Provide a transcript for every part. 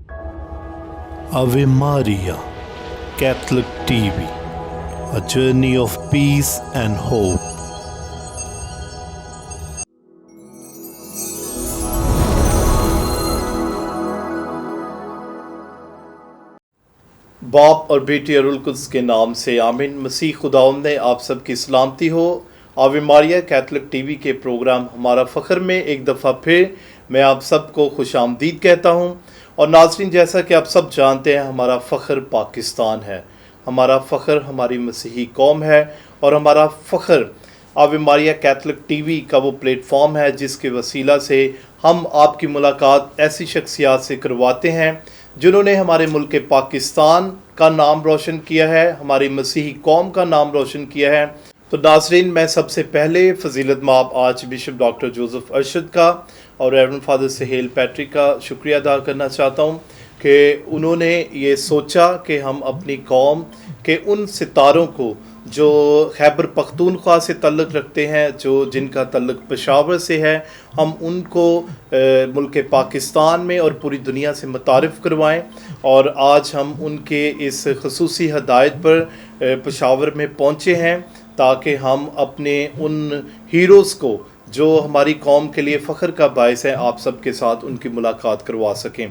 Ave Maria, Catholic TV, a journey of peace and hope. बाप और बेटी Arul Quds के नाम से आमीन। मसीह खुदावंद ने आप सबकी सलामती हो। आवे मारिया कैथलिक टीवी के प्रोग्राम हमारा फ़ख्र में एक दफ़ा फिर मैं आप सबको खुश आमदीद कहता हूँ। और नाज़रीन, जैसा कि आप सब जानते हैं, हमारा फ़ख्र पाकिस्तान है, हमारा फ़ख्र हमारी मसीही कौम है और हमारा फ़ख्र आवे मारिया कैथलिक टीवी का वो प्लेटफॉर्म है जिसके वसीला से हम आपकी मुलाकात ऐसी शख्सियात से करवाते हैं जिन्होंने हमारे मुल्क पाकिस्तान का नाम रोशन किया है, हमारी मसीही कौम का नाम रोशन किया है। तो नाज़रीन, मैं सबसे पहले फ़जीलत माब arch bishop doctor Joseph Arshad का और रेवरेंड फादर सहेल पैट्रिक का शुक्रिया अदा करना चाहता हूँ कि उन्होंने ये सोचा कि हम अपनी कौम के उन सितारों को जो खैबर पख्तूनख्वा से तल्लुक़ रखते हैं, जो जिनका तल्लुक़ पेशावर से है, हम उनको मुल्क पाकिस्तान में और पूरी दुनिया से मुतारिफ़ करवाएं। और आज हम उनके इस ख़ुसूसी हदायत पर पेशावर में पहुँचे हैं ताकि हम अपने उन हीरोज़ को जो हमारी कौम के लिए फ़ख्र का बायस है, आप सब के साथ उनकी मुलाकात करवा सकें।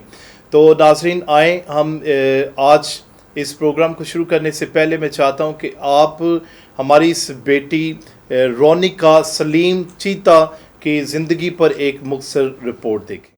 तो नाज़रीन, आएँ हम आज इस प्रोग्राम को शुरू करने से पहले मैं चाहता हूं कि आप हमारी इस बेटी रोनिका सलीम चीता की ज़िंदगी पर एक मुख्तसर रिपोर्ट देखें।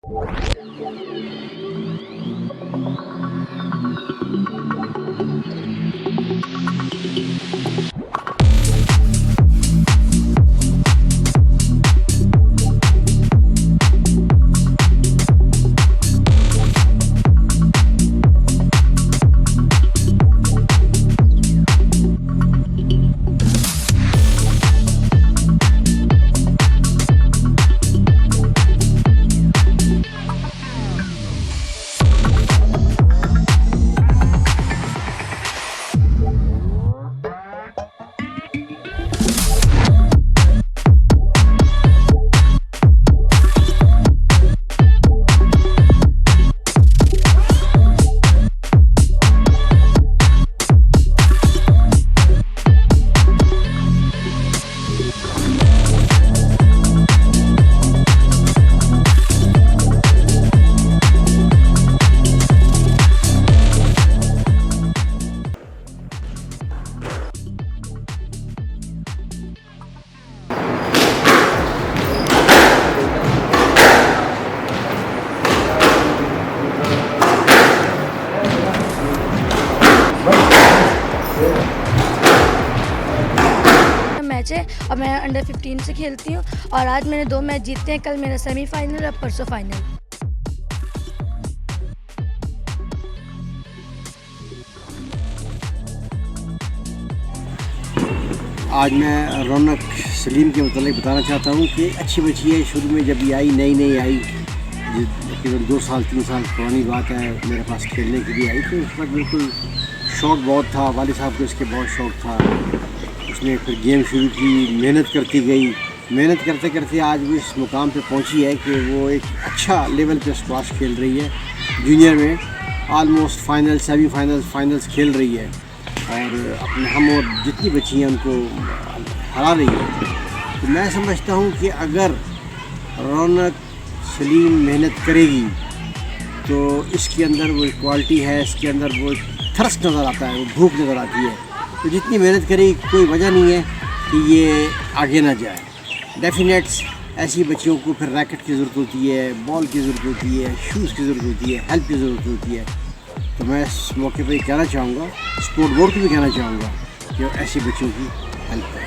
है और मैं अंडर 15 से खेलती हूँ और आज मैंने 2 मैच जीते हैं। कल मेरा सेमीफाइनल और परसों फाइनल। आज मैं रौनक सलीम के मतलब बताना चाहता हूँ कि अच्छी बच्ची है। शुरू में जब ये आई नई आई, तकरीबन 2 साल 3 साल पुरानी बात है, मेरे पास खेलने के लिए आई तो उस वक्त बिल्कुल शौक़ बहुत था। वालिद साहब को इसके बहुत शौक़ था। उसने फिर गेम शुरू की, मेहनत करती गई। मेहनत करते करते आज वो इस मुकाम पे पहुंची है कि वो एक अच्छा लेवल पे स्क्वाश खेल रही है। जूनियर में आलमोस्ट फाइनल, सेमीफाइनल, फाइनल्स खेल रही है और अपने हम और जितनी बच्ची हैं उनको हरा रही है। तो मैं समझता हूँ कि अगर रौनक सलीम मेहनत करेगी तो इसके अंदर वो क्वालिटी है, इसके अंदर वो थर्स्ट नज़र आता है, वो भूख नज़र आती है। तो जितनी मेहनत करेगी कोई वजह नहीं है कि ये आगे ना जाए। डेफिनेट्स ऐसी बच्चियों को फिर रैकेट की ज़रूरत होती है, बॉल की ज़रूरत होती है, शूज़ की ज़रूरत होती है, हेल्प की ज़रूरत होती है। तो मैं इस मौके पर कहना चाहूँगा, स्पोर्ट बोर्ड को भी कहना चाहूँगा कि ऐसी बच्चियों की हेल्प करें।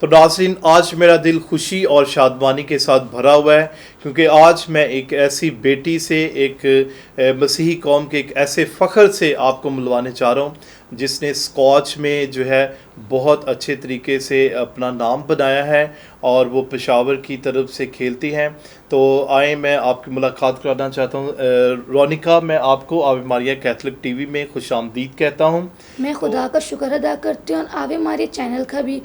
तो नाज़रीन, आज मेरा दिल खुशी और शादमानी के साथ भरा हुआ है क्योंकि आज मैं एक ऐसी बेटी से, एक मसीही कौम के एक ऐसे फ़ख्र से आपको मिलवाने चाह रहा हूँ जिसने स्कॉच में जो है बहुत अच्छे तरीके से अपना नाम बनाया है और वो पेशावर की तरफ से खेलती हैं। तो आए, मैं आपकी मुलाकात कराना चाहता हूँ। रोनिका, मैं आपको आवे मारिया कैथलिक टीवी में खुश आमदीद कहता हूँ। मैं खुदा का शुक्र अदा करती हूँ और आवे मारिया चैनल का भी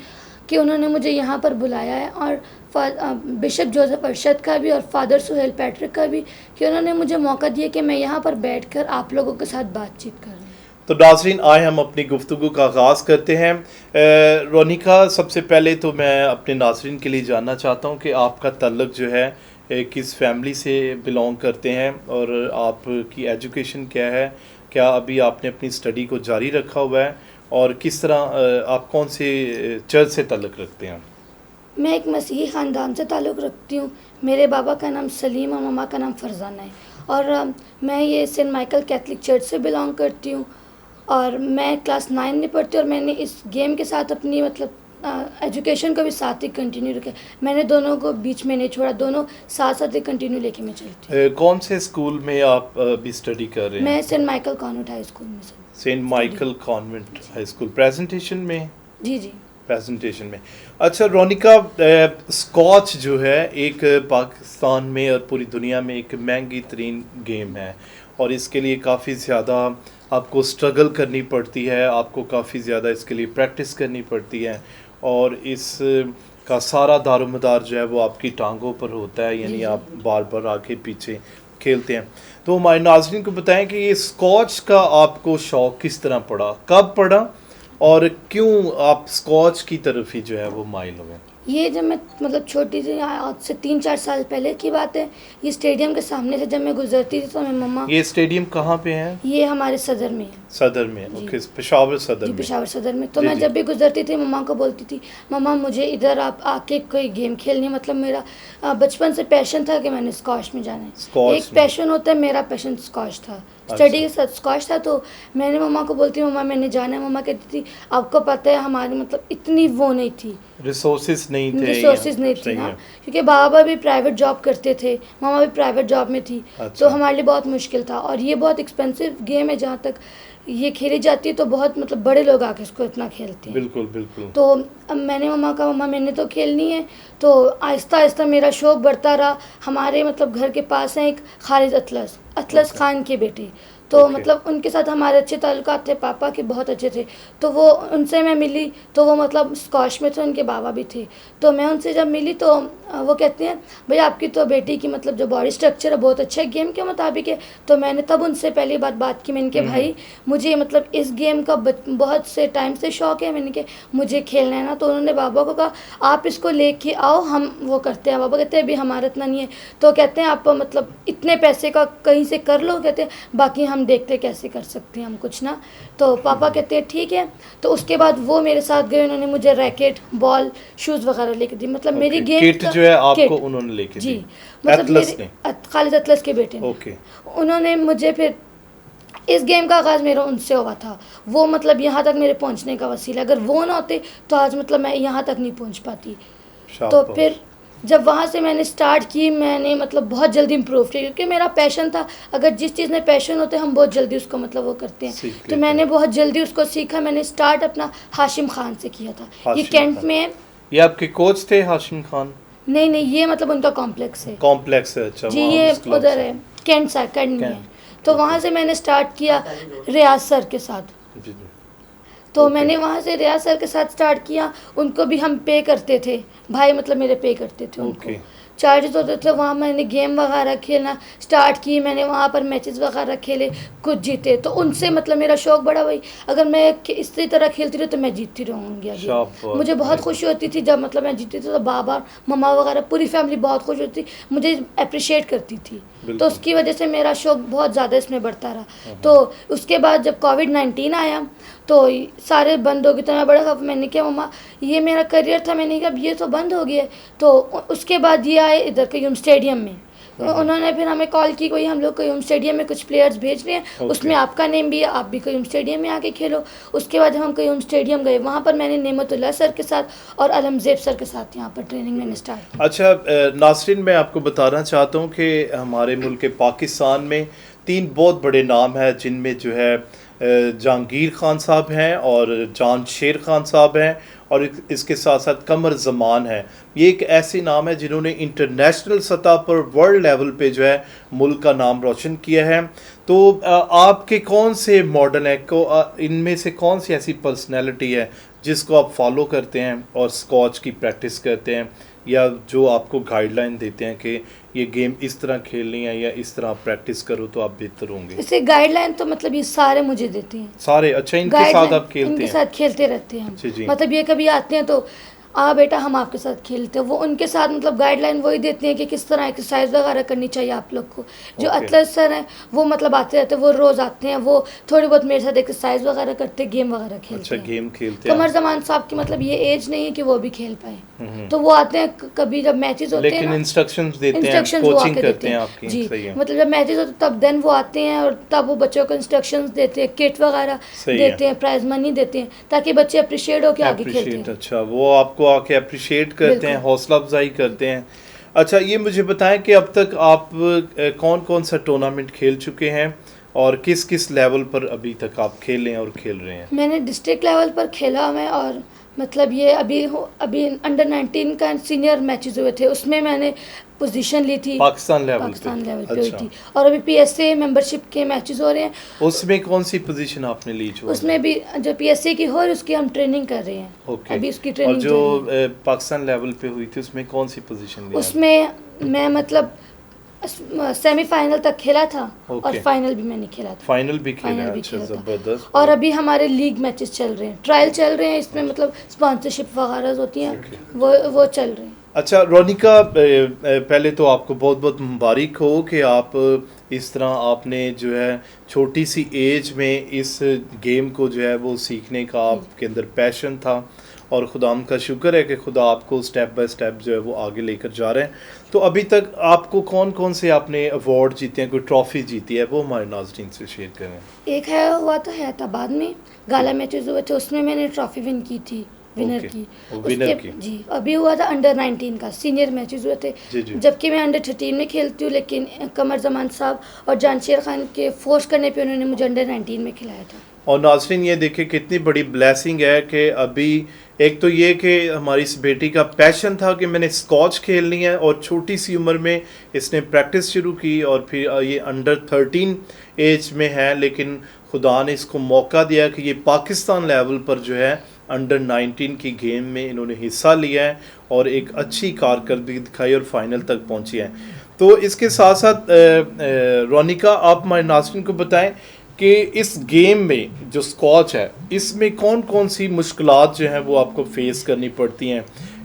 कि उन्होंने मुझे यहाँ पर बुलाया है, और बिशप जोसेफ अरशद का भी और फादर सुहेल पैट्रिक का भी, कि उन्होंने मुझे मौका दिया कि मैं यहाँ पर बैठकर आप लोगों के साथ बातचीत करूँ। तो नाज़रीन, आए हम अपनी गुफ्तगू का आगाज़ करते हैं। रोनिका, सबसे पहले तो मैं अपने नाज़रीन के लिए जानना चाहता हूँ कि आपका तल्लुक़ जो है किस फैमिली से बिलोंग करते हैं, और आपकी एजुकेशन क्या है, क्या अभी आपने अपनी स्टडी को जारी रखा हुआ है, और किस तरह आप कौन से चर्च से तल्लुक़ रखते हैं? मैं एक मसीही ख़ानदान से ताल्लुक़ रखती हूँ। मेरे बाबा का नाम सलीम और मम्मा का नाम फरजाना है, और मैं ये सेंट माइकल कैथलिक चर्च से बिलोंग करती हूँ, और मैं क्लास 9 में पढ़ती हूँ, और मैंने इस गेम के साथ अपनी मतलब एजुकेशन को भी साथ ही कंटिन्यू रखा। मैंने दोनों को बीच में नहीं छोड़ा, दोनों साथ साथ ही कंटिन्यू लेके मैं चलती हूँ। कौन से स्कूल में आप भी स्टडी कर रहे हैं? मैं Saint Michael convent high school में Saint Michael convent high school presentation में? जी प्रेजेंटेशन में। अच्छा रोनिका, स्कॉच जो है एक पाकिस्तान में और पूरी दुनिया में एक महंगी तरीन गेम है, और इसके लिए काफ़ी ज़्यादा आपको स्ट्रगल करनी पड़ती है, आपको काफ़ी ज़्यादा इसके लिए प्रैक्टिस करनी पड़ती है, और इस का सारा दारोमदार जो है वो आपकी टांगों पर होता है, यानी आप बार बार आगे पीछे खेलते हैं। तो हमारे नाज़रीन को बताएं कि ये स्कॉच का आपको शौक़ किस तरह पड़ा, कब पड़ा, और क्यों आप स्कॉच की तरफ ही जो है वो माइल हुए? ये जब मैं मतलब छोटी थी, आज से 3-4 साल पहले की बात है, ये स्टेडियम के सामने से जब मैं गुजरती थी तो मैं मम्मा। ये स्टेडियम कहाँ पे है? ये हमारे सदर में है। सदर में? ओके, पेशावर सदर में। पेशावर सदर में। तो मैं जब भी गुजरती थी मम्मा को बोलती थी, मम्मा मुझे इधर आप आके कोई गेम खेलनी। मतलब मेरा बचपन से पैशन था कि मैंने स्कॉश में जाना है। एक पैशन होता है, मेरा पैशन स्कॉश था, स्टडी के साथ स्कॉश था। तो मैंने मम्मा को बोलती, मम्मा मैंने जाना है। मम्मा कहती थी आपको पता है हमारी मतलब इतनी वो नहीं थी, रिसोर्सेज नहीं थी ना, क्योंकि बाबा भी प्राइवेट जॉब करते थे, मम्मा भी प्राइवेट जॉब में थी। तो हमारे लिए बहुत मुश्किल था, और ये बहुत एक्सपेंसिव गेम है, जहाँ तक ये खेली जाती है तो बहुत मतलब बड़े लोग आके इसको इतना खेलते हैं। बिल्कुल बिल्कुल। तो अब मैंने मम्मा का, मम्मा मैंने तो खेलनी है। तो आहिस्ता आहिस्ता मेरा शौक़ बढ़ता रहा। हमारे मतलब घर के पास है एक खालिद अतलस खान के बेटे, तो मतलब उनके साथ हमारे अच्छे ताल्लुकात थे, पापा के बहुत अच्छे थे। तो वो उनसे मैं मिली, तो वो मतलब स्कॉश में थे, उनके बाबा भी थे। तो मैं उनसे जब मिली तो वो कहते हैं भाई आपकी तो बेटी की मतलब जो बॉडी स्ट्रक्चर है बहुत अच्छा है, गेम के मुताबिक है। तो मैंने तब उनसे पहली बात की, मैंने कहा भाई मुझे मतलब इस गेम का बहुत से टाइम से शौक़ है, मैंने कहा मुझे खेलना है ना। तो उन्होंने बाबा को कहा आप इसको लेके आओ, हम वो करते हैं। बाबा कहते हैं अभी हमारा इतना नहीं है। तो कहते हैं आप मतलब इतने पैसे का कहीं से कर लो, कहते हैं बाकी हम देखते कैसे कर सकते हैं हम कुछ ना। तो पापा कहते हैं ठीक है। तो उसके बाद वो मेरे साथ गए, उन्होंने मुझे रैकेट, बॉल, शूज़ वगैरह लेके दी। मतलब मेरी गेम किट जो है आपको उन्होंने लेके दी? जी, मतलब खालिद अतलस के बेटे ने। उन्होंने मुझे फिर इस गेम का आगाज़ मेरा उनसे हुआ था। वो मतलब यहाँ तक मेरे पहुँचने का वसीला, अगर वो ना होते तो आज मतलब मैं यहाँ तक नहीं पहुँच पाती। तो फिर जब वहाँ से मैंने स्टार्ट की, मैंने मतलब बहुत जल्दी इम्प्रूव किया, क्योंकि मेरा पैशन था। अगर जिस चीज़ में पैशन होते हैं हम बहुत जल्दी उसको मतलब वो करते हैं। तो मैंने बहुत जल्दी उसको सीखा। मैंने स्टार्ट अपना हाशिम खान से किया था, ये कैंट में है। ये आपके कोच थे हाशिम खान? नहीं, ये मतलब उनका कॉम्प्लेक्स है। अच्छा जी, ये उधर है, कैंट में है। तो वहाँ से मैंने स्टार्ट किया रियाज सर के साथ। तो मैंने वहाँ से रियाज सर के साथ स्टार्ट किया। उनको भी हम पे करते थे, भाई मतलब मेरे पे करते थे उनको, चार्जेस होते थे। वहाँ मैंने गेम वगैरह खेलना स्टार्ट की, मैंने वहाँ पर मैचेस वगैरह खेले, कुछ जीते। तो उनसे मतलब मेरा शौक़ बड़ा भाई, अगर मैं इसी तरह खेलती रही तो मैं जीतती रहूँगी। मुझे बहुत खुशी होती थी जब मतलब मैं जीतती थी, तो बाबा मम्मा वगैरह पूरी फैमिली बहुत खुश होती, मुझे अप्रिशिएट करती थी। तो उसकी वजह से मेरा शौक़ बहुत ज़्यादा इसमें बढ़ता रहा। तो उसके बाद जब कोविड-19 आया तो सारे बंद हो गए, तो मैं बड़ा खौफ, मैंने कहा मम्मा ये मेरा करियर था, मैंने कहा अब ये तो बंद हो गया। तो उसके बाद ये आए इधर कयूम स्टेडियम में। उन्होंने फिर हमें कॉल की, कोई हम लोग कयूम स्टेडियम में कुछ प्लेयर्स भेज रहे हैं, उसमें आपका नेम भी है, आप भी कयूम स्टेडियम में आके खेलो। उसके बाद हम कयूम स्टेडियम गए, वहाँ पर मैंने नेमतुल्लाह सर के साथ और अलमज़ेब सर के साथ यहाँ पर ट्रेनिंग मैंने स्टार्ट की। अच्छा नासरीन, मैं आपको बताना चाहता हूँ कि हमारे मुल्क पाकिस्तान में 3 बहुत बड़े नाम हैं, जिनमें जो है जहांगीर खान साहब हैं और जान शेर खान साहब हैं, और इसके साथ साथ कमर ज़मान है। ये एक ऐसे नाम है जिन्होंने इंटरनेशनल सतह पर वर्ल्ड लेवल पे जो है मुल्क का नाम रोशन किया है। तो आपके कौन से मॉडल हैं को इनमें से कौन सी ऐसी पर्सनैलिटी है जिसको आप फॉलो करते हैं और स्कॉच की प्रैक्टिस करते हैं, या जो आपको गाइडलाइन देते हैं कि ये गेम इस तरह खेलनी है या इस तरह प्रैक्टिस करो तो आप बेहतर होंगे? इसे गाइडलाइन तो मतलब ये सारे मुझे देते हैं सारे? अच्छा, इनके साथ आप खेलते इनके हैं? साथ खेलते रहते हैं जी, जी। हम। मतलब ये कभी आते हैं तो बेटा हम आपके साथ खेलते हैं, वो उनके साथ मतलब गाइडलाइन वही देते हैं कि किस तरह एक्सरसाइज वगैरह करनी चाहिए आप लोग को। जो Okay. अतलस सर हैं वो मतलब आते रहते हैं, वो रोज़ आते हैं, वो थोड़ी बहुत मेरे साथ एक्सरसाइज वगैरह करते हैं, गेम वगैरह खेलते अच्छा, हैं। गेम खेलते हैं। कमर जमान साहब की मतलब ये एज नहीं है कि वो भी खेल पाए, तो वो आते हैं कभी जब मैचेस होते हैं लेकिन ना, इंस्ट्रक्शंस देते हैं, इंस्ट्रक्शंस वो कोचिंग आके करते देते हैं हैं आपकी। जी। सही है। मतलब जब मैचेस होते हैं तब देन वो आते हैं और तब वो बच्चों को इंस्ट्रक्शंस देते हैं, किट वगैरह सही है। देते हैं, प्राइज मनी देते हैं ताकि बच्चे अप्रिशिएट होकर आगे खेलते अप्रिशिएट, हैं। अच्छा, वो आपको आके अप्रिशिएट करते हैं, बिल्कुल। हौसला अफजाई करते हैं। अच्छा, ये मुझे बताएं कि अब तक आप कौन कौन सा टूर्नामेंट खेल चुके हैं और किस किस लेवल पर अभी तक आप खेले हैं और खेल रहे हैं? मैंने डिस्ट्रिक्ट लेवल पर खेला मैं, और मतलब ये अभी अंडर 19 का सीनियर मैचेस हुए थे, उसमें मैंने पोजीशन ली थी। पाकिस्तान लेवल पाकिस्तान लेवल पे अच्छा। हुई थी। और अभी पीएसए मेंबरशिप के मैचेस हो रहे हैं, उसमें कौन सी पोजीशन आपने ली? जो उसमें भी जो पीएसए की हो रही उसकी हम ट्रेनिंग कर रहे हैं। ओके। अभी उसकी और ट्रेनिंग जो चल रही है। पाकिस्तान लेवल पे हुई थी उसमें कौन सी पोजीशन ली? उसमें मैं मतलब सेमीफाइनल तक खेला था और ओके। फाइनल भी मैंने खेला था। फाइनल भी खेला? फाइनल भी अच्छा, खेला था। जबरदस्त। और अभी हमारे लीग मैचेस चल रहे हैं, ट्रायल चल रहे हैं, इसमें मतलब स्पॉन्सरशिप वगैरह होती हैं, वो चल रहे हैं। अच्छा रोनिका, पहले तो आपको बहुत बहुत मुबारक हो कि आप इस तरह आपने जो है छोटी सी एज में इस गेम को जो है वो सीखने का आपके अंदर पैशन था, और खुदाम का शुक्र है कि खुदा आपको स्टेप बाय स्टेप जो है वो आगे लेकर जा रहे हैं। तो अभी तक आपको कौन कौन से आपने अवार्ड जीते हैं, कोई ट्रॉफी जीती है, वो हमारे नाज़रीन से शेयर करें। एक है हुआ था हैदराबाद में गाला मैचेस हुए थे, उसमें मैंने ट्रॉफी विन की थी, विनर ओके, की। विनर की। जी। अभी हुआ था अंडर 19 का सीनियर मैचेस हुए थे, जी, जी। जबकि मैं अंडर 13 में खेलती हूँ, लेकिन कमर जमान साहब और जानशेर खान के फोर्स करने पे उन्होंने मुझे अंडर 19 में खिलाया था। और नाज़रीन ये देखिए कितनी बड़ी ब्लेसिंग है कि अभी एक तो ये कि हमारी इस बेटी का पैशन था कि मैंने स्कॉच खेलनी है, और छोटी सी उम्र में इसने प्रैक्टिस शुरू की, और फिर ये अंडर 13 एज में है, लेकिन खुदा ने इसको मौका दिया कि ये पाकिस्तान लेवल पर जो है अंडर 19 की गेम में इन्होंने हिस्सा लिया है और एक अच्छी कारकर्दगी दिखाई और फाइनल तक पहुंची है। तो इसके साथ साथ रोनिका, आप हमारे नाज़रीन को बताएं कि इस गेम में जो स्कॉच है इसमें कौन कौन सी मुश्किलात जो हैं वो आपको फेस करनी पड़ती हैं,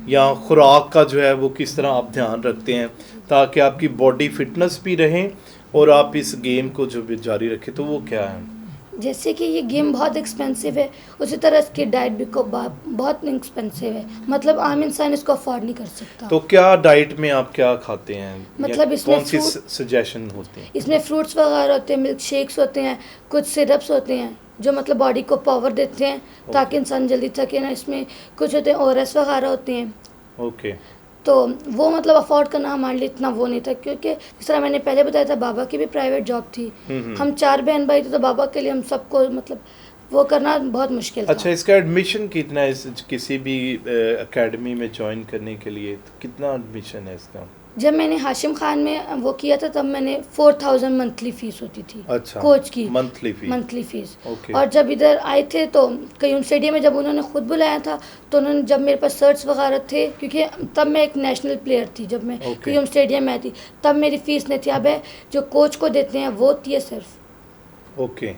या खुराक का जो है वो किस तरह आप ध्यान रखते हैं ताकि आपकी बॉडी फिटनेस भी रहे और आप इस गेम को जो भी जारी रखें, तो वो क्या है? जैसे कि ये गेम बहुत एक्सपेंसिव है, उसी तरह इसकी डाइट भी बहुत एक्सपेंसिव है, मतलब आम इंसान इसको अफोर्ड नहीं कर सकता। तो क्या डाइट में आप क्या खाते हैं, मतलब या इसमें कौन सी सजेशन होती है? इसमें फ्रूट्स वगैरह होते हैं, मिल्क शेक्स होते हैं, कुछ सिरप्स होते हैं जो मतलब बॉडी को पावर देते हैं ताकि इंसान जल्दी थके ना। इसमें कुछ होते हैं ओआरएस वगैरह होते हैं। ओके। तो वो मतलब अफोर्ड करना हमारे लिए इतना वो नहीं था, क्योंकि जिस तरह मैंने पहले बताया था बाबा की भी प्राइवेट जॉब थी, हम 4 बहन भाई थे, तो बाबा के लिए हम सबको मतलब वो करना बहुत मुश्किल था। अच्छा, इसका एडमिशन कितना है किसी भी एकेडमी में ज्वाइन करने के लिए, तो कितना एडमिशन है इसका? जब मैंने हाशिम खान में वो किया था तब मैंने 4000 मंथली फीस होती थी। अच्छा, कोच की मंथली फीस। ओके। और जब इधर आए थे तो कयूम स्टेडियम में जब उन्होंने खुद बुलाया था, तो उन्होंने जब मेरे पास सर्ट्स वगैरह थे, क्योंकि तब मैं एक नेशनल प्लेयर थी, जब मैं कयूम स्टेडियम में आई थी तब मेरी फ़ीस नहीं थी। अब है जो कोच को देते हैं वो होती है सिर्फ। ओके।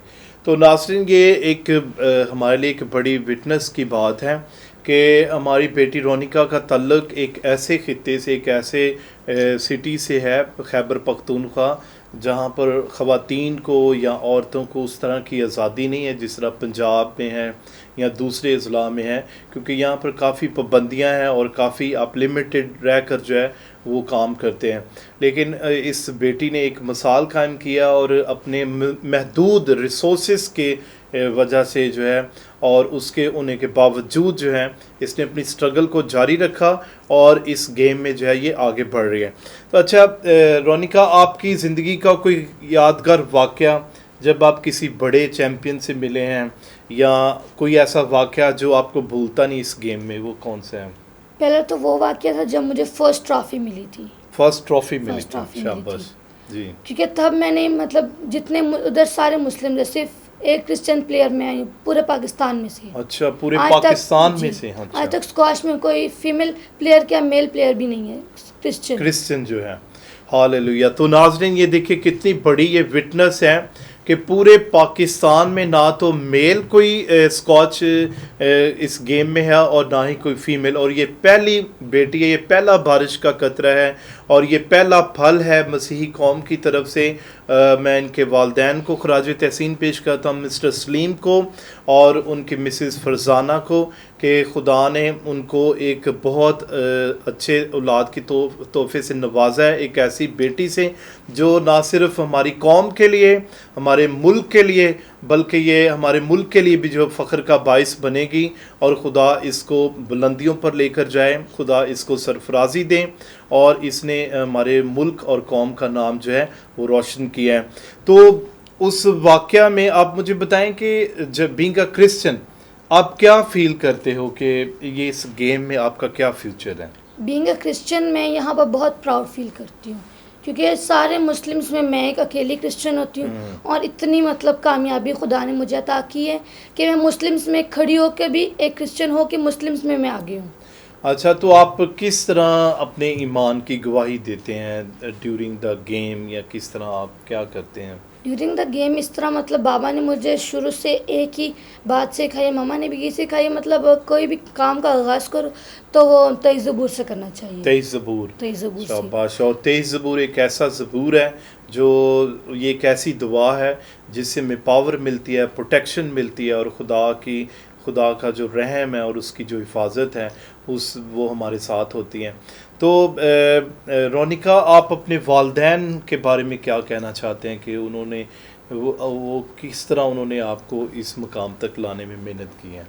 तो नाज़रीन, ये एक हमारे लिए एक बड़ी विटनेस की बात है कि हमारी बेटी रोनिका का तल्लुक़ एक ऐसे ख़ित्ते से, एक ऐसे सिटी से है, खैबर पख्तूनख्वा, जहाँ पर ख़वातीन को या औरतों को उस तरह की आज़ादी नहीं है जिस तरह पंजाब में है या दूसरे अज़ला में है, क्योंकि यहाँ पर काफ़ी पाबंदियाँ हैं और काफ़ी आप लिमिटेड रह कर जो है वो काम करते हैं। लेकिन इस बेटी ने एक मिसाल कायम किया और अपने महदूद रिसोर्सेस के वजह से जो है और उसके होने के बावजूद जो है इसने अपनी स्ट्रगल को जारी रखा और इस गेम में जो है ये आगे बढ़ रही है। तो अच्छा रोनिका, आपकी ज़िंदगी का कोई यादगार वाक़या जब आप किसी बड़े चैम्पियन से मिले हैं, या कोई ऐसा वाक़या जो आपको भूलता नहीं इस गेम में, वो कौन सा है? पहले तो वो वाक़या था जब मुझे फर्स्ट ट्रॉफ़ी मिली थी। फर्स्ट ट्रॉफ़ी मिली थी, शाबाश। जी। क्योंकि तब मैंने मतलब जितने उधर सारे मुस्लिम थे, सिर्फ एक क्रिश्चियन प्लेयर में आई हूँ पूरे पाकिस्तान में से। अच्छा, पूरे आज पाकिस्तान में जी, से। आज अच्छा, तक स्क्वाश में कोई फीमेल प्लेयर क्या मेल प्लेयर भी नहीं है क्रिश्चियन। क्रिश्चियन जो है। हालेलुया। तो नाज़रीन, ये देखिए कितनी बड़ी ये विटनेस है कि पूरे पाकिस्तान में ना तो मेल कोई स्कॉच इस गेम में है और ना ही कोई फीमेल, और ये पहली बेटी है, ये पहला बारिश का कतरा है और ये पहला फल है मसीही कौम की तरफ से। मैं इनके वालदैन को खराज तहसीन पेश करता हूँ, मिस्टर सलीम को और उनकी मिसेस फरजाना को, कि खुदा ने उनको एक बहुत अच्छे औलाद की तोहफे से नवाजा है, एक ऐसी बेटी से जो ना सिर्फ हमारी कौम के लिए, हमारे मुल्क के लिए, बल्कि ये हमारे मुल्क के लिए भी जो फ़ख्र का बाइस बनेगी, और खुदा इसको बुलंदियों पर लेकर जाए, खुदा इसको सरफराजी दें, और इसने हमारे मुल्क और कौम का नाम जो है वो रोशन किया है। तो उस वाक़या में आप मुझे बताएं कि जब बीइंग अ क्रिश्चियन आप क्या फील करते हो कि ये इस गेम में आपका क्या फ्यूचर है? बीइंग अ क्रिश्चियन मैं यहाँ पर बहुत प्राउड फील करती हूँ, क्योंकि सारे मुस्लिम्स में मैं एक अकेली क्रिश्चियन होती हूँ, और इतनी मतलब कामयाबी खुदा ने मुझे अता की है कि मैं मुस्लिम्स में खड़ी होकर भी एक क्रिश्चियन हो के मुस्लिम्स में मैं आगे हूँ। अच्छा, तो आप किस तरह अपने ईमान की गवाही देते हैं ड्यूरिंग द गेम, या किस तरह आप क्या करते हैं? ड्यूरिंग द गेम इस तरह, मतलब बाबा ने मुझे शुरू से एक ही बात सिखाई है, मम्मा ने भी ये सिखाई है, मतलब कोई भी काम का आगाज़ करो तो वो 23 ज़बूर से करना चाहिए। 23 ज़बूर। 23 ज़बूर से। शाबाश। और 23 ज़बूर एक ऐसा ज़बूर है जो, ये एक ऐसी दुआ है जिससे हमें पावर मिलती है, प्रोटेक्शन मिलती है, और खुदा का जो रहम है और उसकी जो हिफाजत है वो हमारे साथ होती है। तो रोनिका, आप अपने वालदैन के बारे में क्या कहना चाहते हैं कि उन्होंने वो किस तरह उन्होंने आपको इस मुकाम तक लाने में मेहनत की है?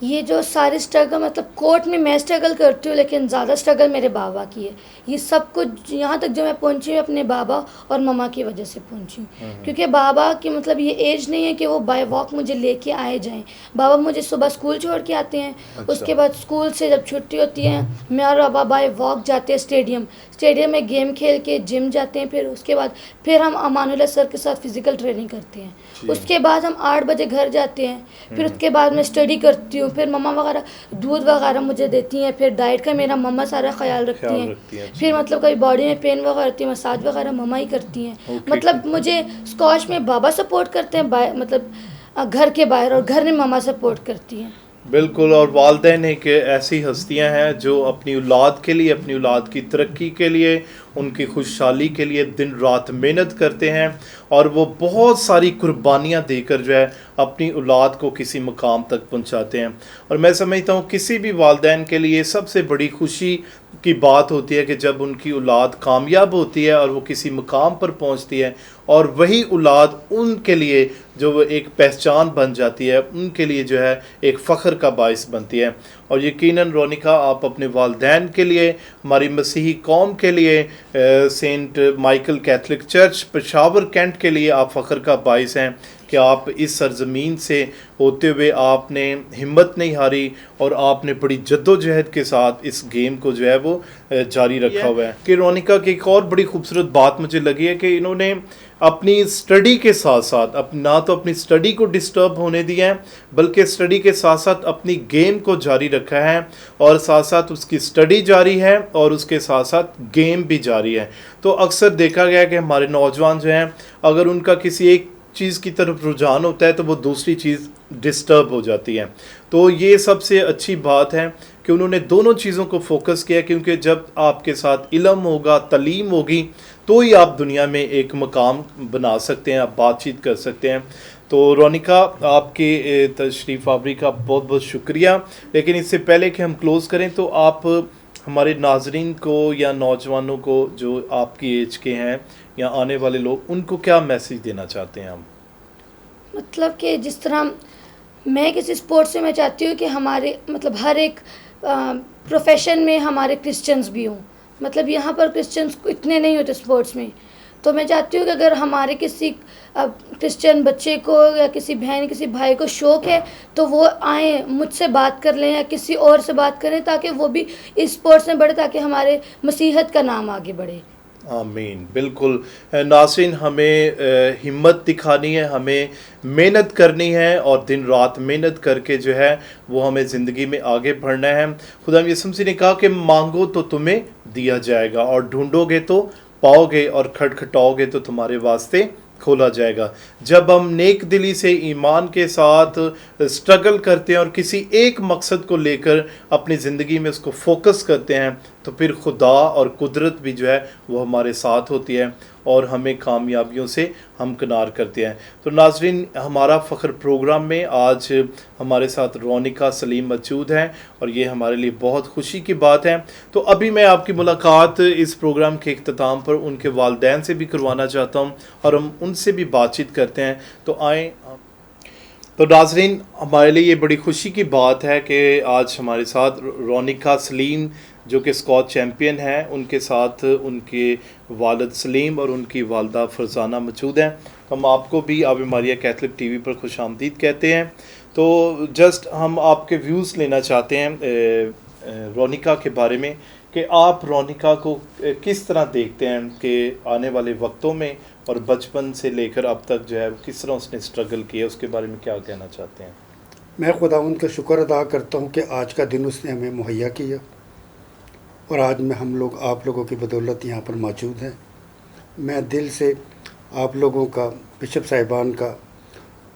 ये जो सारी स्ट्रगल, मतलब कोर्ट में मैं स्ट्रगल करती हूँ, लेकिन ज़्यादा स्ट्रगल मेरे बाबा की है। ये सब कुछ यहाँ तक जो मैं पहुँची हूँ अपने बाबा और मम्मा की वजह से पहुँची हूँ, क्योंकि बाबा की मतलब ये एज नहीं है कि वो बाय वॉक मुझे लेके आए जाएं। बाबा मुझे सुबह स्कूल छोड़ के आते हैं। अच्छा। उसके बाद स्कूल से जब छुट्टी होती है, मैं और बाबा बाय वॉक जाते हैं स्टेडियम में गेम खेल के जिम जाते हैं। फिर उसके बाद फिर हम अमानुल्लाह सर के साथ फिज़िकल ट्रेनिंग करते हैं। उसके बाद हम 8 बजे घर जाते हैं। फिर उसके बाद मैं स्टडी करती हूँ, फिर मम्मा वगैरह दूध वगैरह मुझे देती हैं, फिर डाइट का मेरा मम्मा सारा ख्याल रखती हैं। फिर मतलब कभी बॉडी में पेन वगैरह होती है, मसाज वगैरह मम्मा ही करती हैं। मतलब मुझे स्क्वाश में बाबा सपोर्ट करते हैं, मतलब घर के बाहर, और घर में मम्मा सपोर्ट करती हैं। बिल्कुल। और वालदैन एक ऐसी हस्तियां हैं जो अपनी औलाद के लिए, अपनी औलाद की तरक्की के लिए, उनकी खुशहाली के लिए दिन रात मेहनत करते हैं, और वो बहुत सारी कुर्बानियां देकर जो है अपनी औलाद को किसी मुकाम तक पहुंचाते हैं। और मैं समझता हूँ किसी भी वालदैन के लिए सबसे बड़ी खुशी की बात होती है कि जब उनकी औलाद कामयाब होती है और वो किसी मुकाम पर पहुंचती है, और वही औलाद उनके लिए जो वो एक पहचान बन जाती है, उनके लिए जो है एक फ़ख्र का बाइस बनती है। और यकीनन रोनिका, आप अपने वालदैन के लिए, हमारी मसीही कौम के लिए, Saint Michael Catholic Church Peshawar Cantt के लिए आप फ़ख्र का बाइस हैं कि आप इस सरज़मीन से होते हुए आपने हिम्मत नहीं हारी, और आपने बड़ी जद्दोजहद के साथ इस गेम को जो है वो जारी रखा हुआ है। कि रोनिका की एक और बड़ी खूबसूरत बात मुझे लगी है कि इन्होंने अपनी स्टडी के साथ साथ ना तो अपनी स्टडी को डिस्टर्ब होने दिया है, बल्कि स्टडी के साथ साथ अपनी गेम को जारी रखा है, और साथ साथ उसकी स्टडी जारी है और उसके साथ साथ गेम भी जारी है। तो अक्सर देखा गया कि हमारे नौजवान जो हैं, अगर उनका किसी एक चीज़ की तरफ रुझान होता है तो वो दूसरी चीज़ डिस्टर्ब हो जाती है। तो ये सबसे अच्छी बात है कि उन्होंने दोनों चीज़ों को फोकस किया, क्योंकि जब आपके साथ इल्म होगा, तालीम होगी, तो ही आप दुनिया में एक मकाम बना सकते हैं, आप बातचीत कर सकते हैं। तो रोनिका, आपके तशरीफ़ आवरी का बहुत बहुत शुक्रिया। लेकिन इससे पहले कि हम क्लोज़ करें, तो आप हमारे नाजरीन को या नौजवानों को जो आपकी एज के हैं या आने वाले लोग, उनको क्या मैसेज देना चाहते हैं हम? मतलब कि जिस तरह मैं किसी स्पोर्ट्स में, मैं चाहती हूँ कि हमारे मतलब हर एक प्रोफेशन में हमारे क्रिश्चियंस भी हों। मतलब यहाँ पर क्रिश्चियंस इतने नहीं होते स्पोर्ट्स में, तो मैं चाहती हूँ कि अगर हमारे किसी क्रिश्चियन बच्चे को या किसी बहन, किसी भाई को शौक़ है, तो वो आएँ, मुझसे बात कर लें या किसी और से बात करें, ताकि वो भी इस स्पोर्ट्स में बढ़े, ताकि हमारे मसीहत का नाम आगे बढ़े। आमीन। बिल्कुल नाज़रीन, हमें हिम्मत दिखानी है, हमें मेहनत करनी है और दिन रात मेहनत करके जो है वो हमें ज़िंदगी में आगे बढ़ना है। खुदा यीशु मसीह ने कहा कि मांगो तो तुम्हें दिया जाएगा और ढूंढोगे तो पाओगे और खटखटाओगे तो तुम्हारे वास्ते खोला जाएगा। जब हम नेक दिली से ईमान के साथ स्ट्रगल करते हैं और किसी एक मकसद को लेकर अपनी ज़िंदगी में उसको फोकस करते हैं तो फिर खुदा और कुदरत भी जो है वो हमारे साथ होती है और हमें कामयाबियों से हमकिनार करते हैं। तो नाजरीन, हमारा फ़ख्र प्रोग्राम में आज हमारे साथ रोनिका सलीम मौजूद हैं और ये हमारे लिए बहुत खुशी की बात है। तो अभी मैं आपकी मुलाकात इस प्रोग्राम के इख्तिताम पर उनके वालिदैन से भी करवाना चाहता हूँ और हम उनसे भी बातचीत करते हैं। तो आएँ। तो नाजरीन, हमारे लिए ये बड़ी खुशी की बात है कि आज हमारे साथ रोनिका सलीम जो कि स्कॉच चैम्पियन हैं, उनके साथ उनके वालिद सलीम और उनकी वालदा फरजाना मौजूद हैं। हम आपको भी आवे मारिया कैथलिक टीवी पर खुशामदीद कहते हैं। तो जस्ट हम आपके व्यूज़ लेना चाहते हैं रोनिका के बारे में कि आप रोनिका को किस तरह देखते हैं कि आने वाले वक्तों में और बचपन से लेकर अब तक जो है किस तरह उसने स्ट्रगल किया, उसके बारे में क्या कहना चाहते हैं? मैं खुदावंद का शुक्र अदा करता हूँ कि आज का दिन उसने हमें मुहैया किया और आज में हम लोग आप लोगों की बदौलत यहाँ पर मौजूद हैं। मैं दिल से आप लोगों का, बिशप साहिबान का,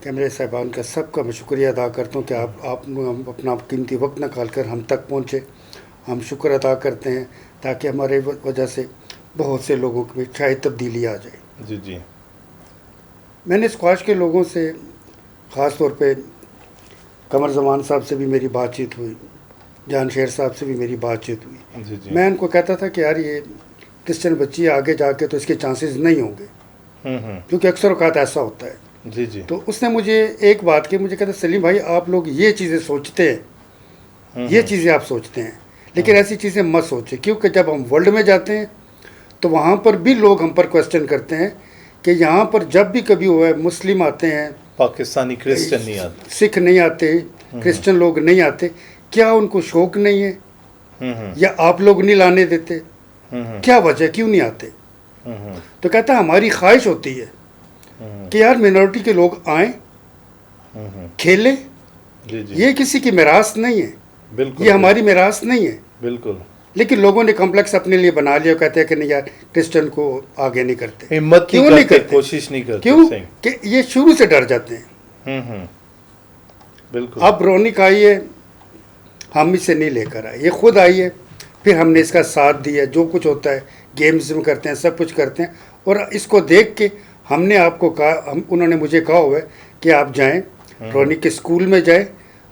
कैमरे साहिबान का, सबका मैं शुक्रिया अदा करता हूँ कि आप अपना कीमती वक्त निकाल कर हम तक पहुँचे। हम शुक्र अदा करते हैं ताकि हमारे वजह से बहुत से लोगों की शायद तब्दीली आ जाए। जी जी। मैंने स्क्वाश के लोगों से ख़ास तौर पे कमर जमान साहब से भी मेरी बातचीत हुई, जान शेर साहब से भी मेरी बातचीत हुई। जी जी। मैं उनको कहता था कि यार ये क्रिश्चियन बच्ची आगे जाके तो इसके चांसेस नहीं होंगे, क्योंकि अक्सर औकात ऐसा होता है। जी जी। तो उसने मुझे एक बात की, मुझे कहता सलीम भाई आप लोग ये चीज़ें सोचते हैं, ये चीज़ें आप सोचते हैं, लेकिन ऐसी चीज़ें मत सोचें, क्योंकि जब हम वर्ल्ड में जाते हैं तो वहाँ पर भी लोग हम पर क्वेश्चन करते हैं कि यहाँ पर जब भी कभी हुआ है मुस्लिम आते हैं, पाकिस्तानी क्रिश्चियन नहीं आते, सिख नहीं आते, क्रिश्चियन लोग नहीं आते, क्या उनको शौक नहीं है या आप लोग नहीं लाने देते, क्या वजह, क्यों नहीं आते? तो कहता है हमारी ख्वाहिश होती है कि यार मिनॉरिटी के लोग आएं, खेलें। जी जी। ये किसी की मिरास नहीं है, बिल्कुल, ये हमारी मिरास नहीं है। बिल्कुल। लेकिन लोगों ने कॉम्प्लेक्स अपने लिए बना लिया, कहते हैं कि नहीं यार क्रिश्चियन को आगे नहीं करते, हिम्मत क्यों नहीं करते, कोशिश नहीं करते, क्यों कि ये शुरू से डर जाते हैं। बिल्कुल। अब रोनिक आई है, हम इसे नहीं लेकर आए, ये खुद आई है, फिर हमने इसका साथ दिया, जो कुछ होता है गेम्स में करते हैं, सब कुछ करते हैं। और इसको देख के हमने आपको कहा, उन्होंने मुझे कहा हुआ है कि आप जाएं रोनिक के स्कूल में जाएं,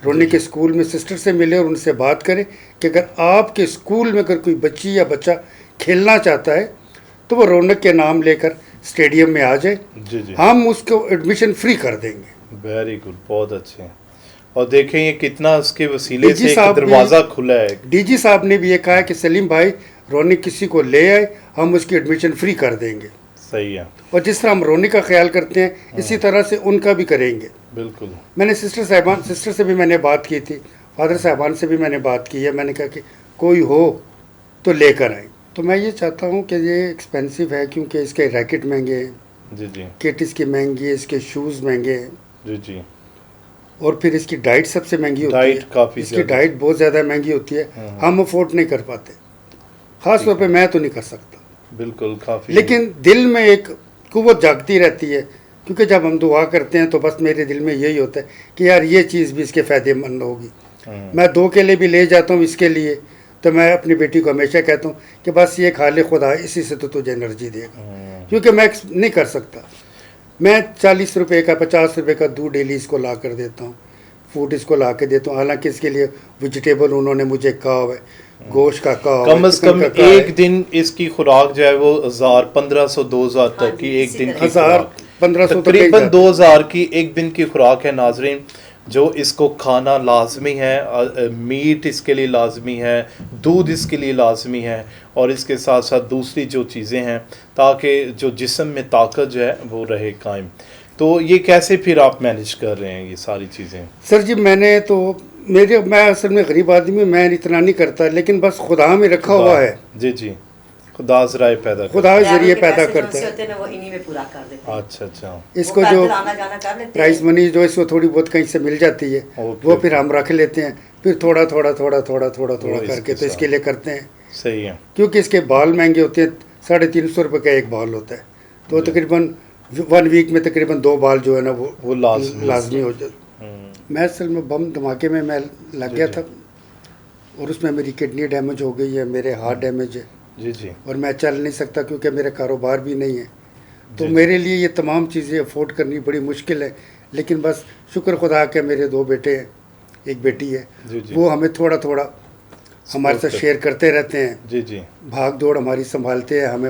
रोनिक के स्कूल में सिस्टर से मिले और उनसे बात करें कि अगर आपके स्कूल में अगर कोई बच्ची या बच्चा खेलना चाहता है तो वो रौनक के नाम लेकर स्टेडियम में आ जाए। जी जी। हम उसको एडमिशन फ्री कर देंगे। वेरी गुड, बहुत अच्छे। और देखें ये कितना उसके वसीले से एक दरवाज़ा खुला है। डीजी साहब ने भी ये कहा है कि सलीम भाई रोनिक किसी को ले आए, हम उसकी एडमिशन फ्री कर देंगे। सही है। और जिस तरह हम रोनिक का ख्याल करते हैं इसी तरह से उनका भी करेंगे। बिल्कुल। मैंने सिस्टर से भी मैंने बात की थी, फादर साहबान से भी मैंने बात की है। मैंने कहा कि कोई हो तो लेकर आए। तो मैं ये चाहता हूँ कि ये एक्सपेंसिव है क्योंकि इसके रैकेट महंगे हैं, जी जी, किट इसकी महंगी है, इसके शूज़ महंगे हैं, जी जी, और फिर इसकी डाइट सबसे महंगी होती डाइट है। काफ़ी इसकी डाइट बहुत ज़्यादा महंगी होती है, हम अफोर्ड नहीं कर पाते, ख़ास तौर पे मैं तो नहीं कर सकता। बिल्कुल, काफ़ी। लेकिन दिल में एक कुव्वत जागती रहती है, क्योंकि जब हम दुआ करते हैं तो बस मेरे दिल में यही होता है कि यार ये चीज़ भी इसके फ़ायदेमंद होगी। मैं 2 केले भी ले जाता हूँ इसके लिए, तो मैं अपनी बेटी को हमेशा कहता हूँ कि बस ये खा ले, खुदा इसी से तो तुझे एनर्जी देगा, क्योंकि मैं नहीं कर सकता। मैं 40 रुपये का 50 रुपये का दूध डेली इसको ला कर देता हूँ, फूड इसको ला के देता हूँ। हालांकि इसके लिए वेजिटेबल उन्होंने मुझे कहा हुआ है, गोश्त का कहा हुआ है, कम से कम एक दिन इसकी खुराक जो है वो 1000, 1500, 2000 तक की एक दिन की 1000-1500 तकरीबन 2000 की एक दिन की खुराक है नाजरीन, जो इसको खाना लाजमी है। मीट इसके लिए लाजमी है, दूध इसके लिए लाजमी है, और इसके साथ साथ दूसरी जो चीज़ें हैं ताकि जो जिस्म में ताकत जो है वो रहे कायम। तो ये कैसे फिर आप मैनेज कर रहे हैं ये सारी चीज़ें? सर जी मैं असल में गरीब आदमी हूँ, मैं इतना नहीं करता, लेकिन बस खुदा में रखा हुआ है। जी जी। खुदा ज़राए पैदा खुदा जरिए पैदा पैसे जो करता उनसे है। होते हैं ना वो इन्हीं में पूरा कर देते हैं। अच्छा अच्छा इसको वो जो पैदल आना जाना कर लेते प्राइस हैं। मनी जो इसको थोड़ी बहुत कहीं से मिल जाती है ओके, वो फिर हम रख लेते हैं, फिर थोड़ा थोड़ा थोड़ा थोड़ा थोड़ा थोड़ा वो करके इसके तो इसके साथ। लिए करते हैं। सही है। क्योंकि इसके बाल महंगे होते हैं, 350 रुपये का एक बाल होता है, तो तकरीबन 1 वीक में तकरीबन 2 बाल जो है ना वो लाजमी हो जाए। मैं असल में बम धमाके में मैं लग गया था और उसमें मेरी किडनी डैमेज हो गई है, मेरे हार्ट डैमेज है जी जी और मैं चल नहीं सकता क्योंकि मेरा कारोबार भी नहीं है। तो जी। मेरे लिए ये तमाम चीज़ें अफोर्ड करनी बड़ी मुश्किल है, लेकिन बस शुक्र खुदा के मेरे 2 बेटे हैं, एक बेटी है, जी, जी। वो हमें थोड़ा थोड़ा हमारे साथ करते- शेयर करते रहते हैं, जी जी भाग दौड़ हमारी संभालते हैं, हमें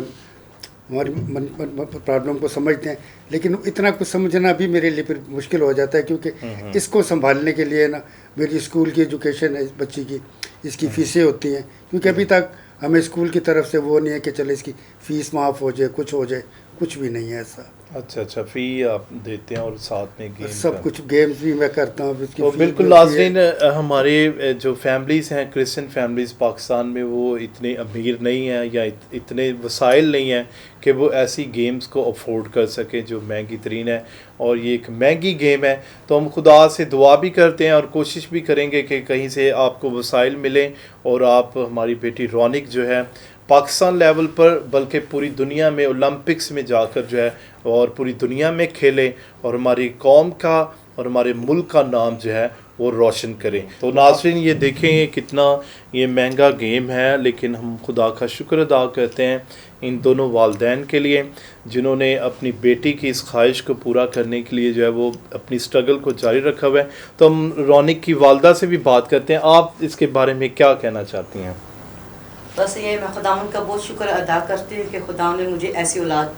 हमारी प्रॉब्लम को समझते हैं। लेकिन इतना कुछ समझना भी मेरे लिए फिर मुश्किल हो जाता है क्योंकि इसको संभालने के लिए ना मेरी स्कूल की एजुकेशन है इस बच्ची की, इसकी फ़ीसें होती हैं, क्योंकि अभी तक हमें स्कूल की तरफ से वो नहीं है कि चले इसकी फ़ीस माफ़ हो जाए, कुछ हो जाए, कुछ भी नहीं है ऐसा। अच्छा अच्छा फ़ी आप देते हैं और साथ में गेम सब कुछ गेम्स भी मैं करता हूँ इसकी तो फीस बिल्कुल भी होती है। नाज़रीन, हमारे जो फैमिलीज़ हैं, क्रिश्चियन फैमिलीज़ पाकिस्तान में, वो इतने अमीर नहीं हैं या इतने वसाइल नहीं हैं कि वो ऐसी गेम्स को अफोर्ड कर सकें जो महंगी तरीन है, और ये एक महंगी गेम है। तो हम खुदा से दुआ भी करते हैं और कोशिश भी करेंगे कि कहीं से आपको वसाइल मिलें और आप हमारी बेटी रौनक जो है पाकिस्तान लेवल पर बल्कि पूरी दुनिया में ओलंपिक्स में जाकर जो है और पूरी दुनिया में खेलें और हमारी कौम का और हमारे मुल्क का नाम जो है वो रोशन करें। तो नाज़रीन, ये देखें ये कितना ये महंगा गेम है, लेकिन हम खुदा का शुक्र अदा करते हैं इन दोनों वालदैन के लिए जिन्होंने अपनी बेटी की इस ख्वाहिश को पूरा करने के लिए जो है वो अपनी स्ट्रगल को जारी रखा हुआ है। तो हम रौनक की वालदा से भी बात करते हैं, आप इसके बारे में क्या कहना चाहती हैं? बस ये मैं खुदावंद का बहुत शुक्र अदा करती हूँ कि खुदा ने मुझे ऐसी औलाद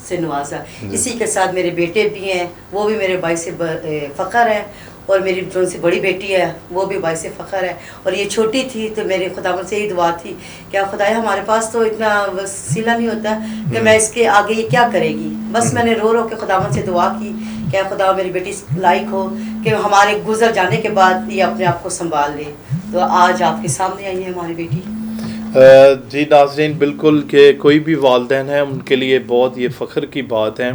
से नवाजा। इसी के साथ मेरे बेटे भी हैं, वो भी मेरे भाई से फ़ख्र है, और मेरी जो से बड़ी बेटी है वो भी भाई से फ़ख्र है, और ये छोटी थी तो मेरे खुदावंद से यही दुआ थी क्या खुदाया हमारे पास तो इतना वसीला नहीं होता कि मैं इसके आगे ये क्या करेगी। बस मैंने रो रो के खुदावंद से दुआ की क्या खुदा मेरी बेटी लायक हो कि हमारे गुजर जाने के बाद ये अपने आप को संभाल ले। तो आज आपके सामने आई है हमारी बेटी। जी नाज़रीन, बिल्कुल कि कोई भी वालिदैन है उनके लिए बहुत ये फ़ख्र की बात है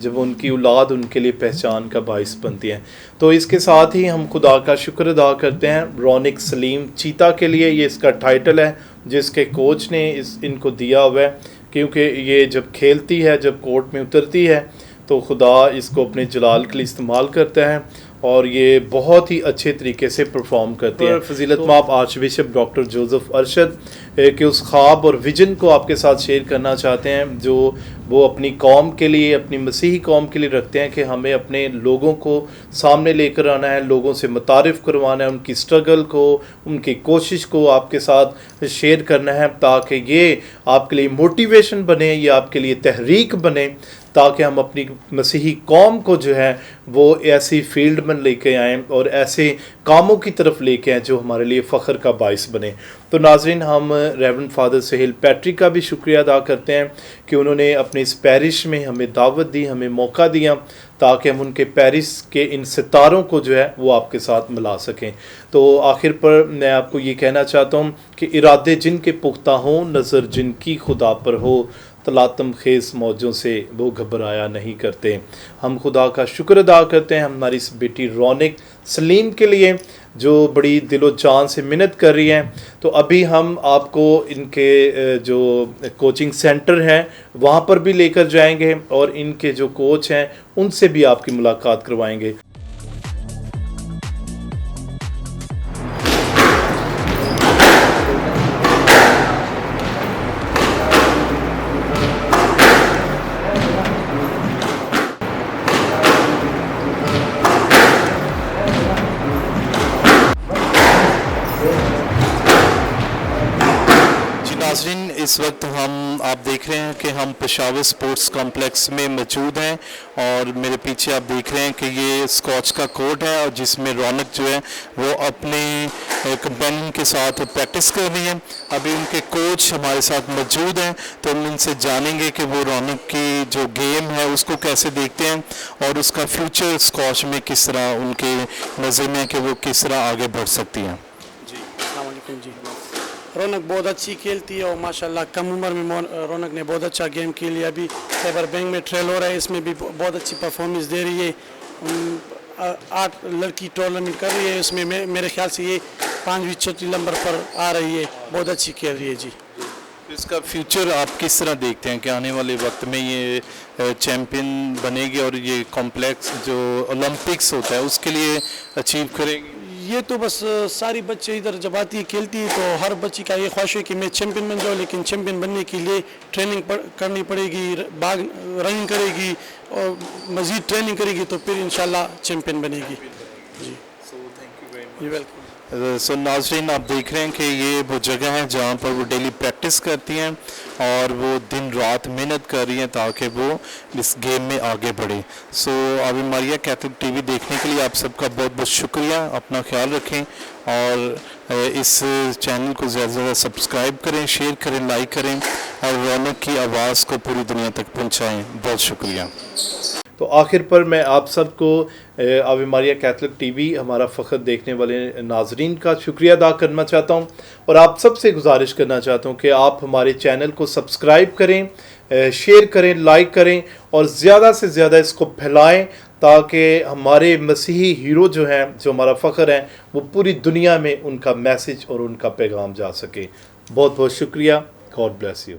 जब उनकी औलाद उनके लिए पहचान का बाइस बनती है। तो इसके साथ ही हम खुदा का शुक्र अदा करते हैं रौनक सलीम चीता के लिए, ये इसका टाइटल है जिसके कोच ने इनको दिया हुआ है, क्योंकि ये जब खेलती है, जब कोर्ट में उतरती है तो खुदा इसको अपने जलाल के लिए इस्तेमाल करता है और ये बहुत ही अच्छे तरीके से परफॉर्म करते हैं। फजीलत माब arch bishop doctor Joseph Arshad के उस ख्वाब और विजन को आपके साथ शेयर करना चाहते हैं जो वो अपनी कौम के लिए, अपनी मसीही कौम के लिए रखते हैं कि हमें अपने लोगों को सामने लेकर आना है, लोगों से मुतारिफ़ करवाना है, उनकी स्ट्रगल को, उनकी कोशिश को आपके साथ शेयर करना है ताकि ये आपके लिए मोटिवेशन बने, ये आपके लिए तहरीक बने, ताकि हम अपनी मसीही कौम को जो है वो ऐसी फील्ड में लेके आएँ और ऐसे कामों की तरफ लेके आएँ जो हमारे लिए फ़ख्र का बाइस बने। तो नाज़रीन, हम रेवरेंड फादर सहेल पैट्रिक का भी शुक्रिया अदा करते हैं कि उन्होंने अपने इस पैरिश में हमें दावत दी, हमें मौका दिया ताकि हम उनके पैरिश के इन सितारों को जो है वो आपके साथ मिला सकें। तो आखिर पर मैं आपको ये कहना चाहता हूँ कि इरादे जिनके पुख्ता हों, नज़र जिनकी खुदा पर हो, तलातम खेस मौजों से वो घबराया नहीं करते। हम खुदा का शुक्र अदा करते हैं हमारी इस बेटी रौनक सलीम के लिए जो बड़ी दिलो जान से मेहनत कर रही हैं। तो अभी हम आपको इनके जो कोचिंग सेंटर हैं वहाँ पर भी लेकर जाएंगे और इनके जो कोच हैं उनसे भी आपकी मुलाकात करवाएंगे। नाज़रीन, इस वक्त आप देख रहे हैं कि हम पेशावर स्पोर्ट्स कॉम्प्लेक्स में मौजूद हैं और मेरे पीछे आप देख रहे हैं कि ये स्कॉच का कोर्ट है और जिसमें रौनक जो है वो अपने कंपेनियन के साथ प्रैक्टिस कर रही है। अभी उनके कोच हमारे साथ मौजूद हैं तो हम इनसे जानेंगे कि वो रौनक की जो गेम है उसको कैसे देखते हैं और उसका फ्यूचर स्कॉच में किस तरह उनके नज़र में कि वो किस तरह आगे बढ़ सकती हैं। जी, अस्सलाम वालेकुम जी। रौनक बहुत अच्छी खेलती है और माशाल्लाह कम उम्र में रौनक ने बहुत अच्छा गेम खेल लिया। अभी खैबर बैंक में ट्रेल हो रहा है, इसमें भी बहुत अच्छी परफॉर्मेंस दे रही है। 8 लड़की टूर्नामेंट कर रही है, उसमें मेरे ख्याल से ये 5वीं चौथी नंबर पर आ रही है, बहुत अच्छी खेल रही है जी। इसका फ्यूचर आप किस तरह देखते हैं कि आने वाले वक्त में ये चैम्पियन बनेगी और ये कॉम्प्लेक्स जो ओलंपिक्स होता है उसके लिए अचीव करेगी? ये तो बस सारी बच्चे इधर जब आती है खेलती है तो हर बच्ची का ये ख्वाहिश है कि मैं चैम्पियन बन जाऊँ, लेकिन चैम्पियन बनने के लिए ट्रेनिंग करनी पड़ेगी, रनिंग करेगी और मज़ीद ट्रेनिंग करेगी तो फिर इंशाल्लाह चैम्पियन बनेगी जी। You welcome. सो नाज़रीन, आप देख रहे हैं कि ये वो जगह है जहाँ पर वो डेली प्रैक्टिस करती हैं और वो दिन रात मेहनत कर रही हैं ताकि वो इस गेम में आगे बढ़े। सो आवे मारिया कैथलिक टीवी देखने के लिए आप सबका बहुत बहुत शुक्रिया। अपना ख्याल रखें और इस चैनल को ज़्यादा से ज़्यादा सब्सक्राइब करें, शेयर करें, लाइक करें और रौनक की आवाज़ को पूरी दुनिया तक पहुँचाएँ। बहुत शुक्रिया। तो आखिर पर मैं आप सबको आवे मारिया कैथलिक टीवी हमारा फ़ख्र देखने वाले नाजरीन का शुक्रिया अदा करना चाहता हूं और आप सबसे गुजारिश करना चाहता हूं कि आप हमारे चैनल को सब्सक्राइब करें, शेयर करें, लाइक करें और ज़्यादा से ज़्यादा इसको फैलाएं ताकि हमारे मसीही हीरो जो हैं, जो हमारा फ़ख्र हैं, वो पूरी दुनिया में उनका मैसेज और उनका पैगाम जा सके। बहुत बहुत शुक्रिया। God bless you.